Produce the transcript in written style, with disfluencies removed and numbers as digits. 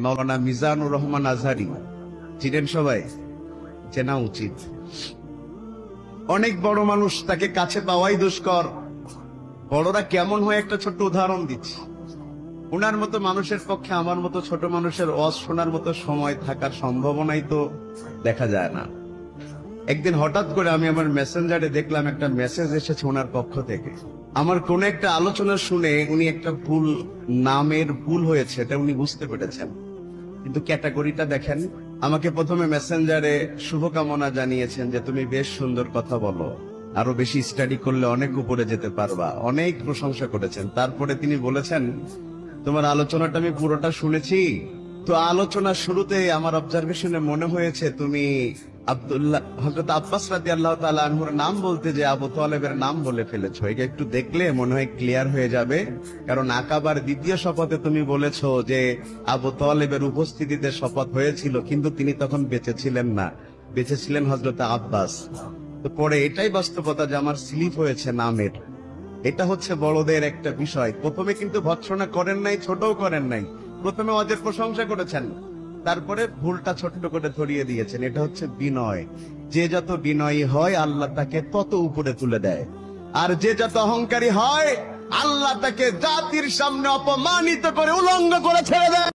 মাওলানা মিজানুর রহমান আজহারি চিনেন সবাই, চেনা উচিত। অনেক বড় মানুষ, তাকে কাছে পাওয়াই দুষ্কর। বড়রা কেমন হয় একটা ছোট্ট উদাহরণ দিচ্ছি। ওনার মতো মানুষের পক্ষে আমার মতো ছোট মানুষের ওয়াজ শোনার মতো সময় থাকার সম্ভাবনাই তো দেখা যায় না। একদিন হঠাৎ করে আমি আমার মেসেঞ্জারে দেখলাম একটা মেসেজ এসেছে ওনার পক্ষ থেকে। আমার কোন একটা আলোচনা শুনে উনি একটা ভুল, নামের ভুল হয়েছে এটা উনি বুঝতে পেরেছেন, কিন্তু ক্যাটাগরিটা দেখেন। আমাকে প্রথমে মেসেঞ্জারে শুভকামনা জানিয়েছেন যে তুমি বেশ সুন্দর কথা বলো, আরো বেশি স্টাডি করলে অনেক উপরে যেতে পারবা, অনেক প্রশংসা করেছেন। তারপরে তিনি বলেছেন তোমার আলোচনাটা আমি পুরোটা শুনেছি, তো আলোচনার শুরুতে আমার অবজারভেশনে মনে হয়েছে তুমি আব্দুল্লাহ হযরত আব্বাস রাদিয়াল্লাহু তাআলা আনহুর নাম বলতে যে আবু তালেবের নাম বলে ফেলেছো। এটা একটু দেখলে মনে হয় ক্লিয়ার হয়ে যাবে, কারণ আকাবার দ্বিতীয় শপথে তুমি বলেছো যে আবু তালেবের উপস্থিতিতে শপথ হয়েছিল, কিন্তু তিনি তখন বেঁচে ছিলেন না, বেঁচে ছিলেন হযরত আব্বাস। তো পরে এটাই বাস্তবতা যে আমার স্লিপ হয়েছে নামের। এটা হচ্ছে বড়দের একটা বিষয়। প্রথমে কিন্তু ভৎসনা করেন নাই, ছোটও করেন নাই, প্রথমে ওদের প্রশংসা করেছেন, তারপরে ভুলটা ছোট্ট করে ধরিয়ে দিয়েছেন। এটা হচ্ছে বিনয়। যে যত বিনয়ী হয় আল্লাহ তাকে তত উপরে তুলে দেয়, আর যে যত অহংকারী হয় আল্লাহ তাকে জাতির সামনে অপমানিত করে উলঙ্গ করে ছেড়ে দেয়।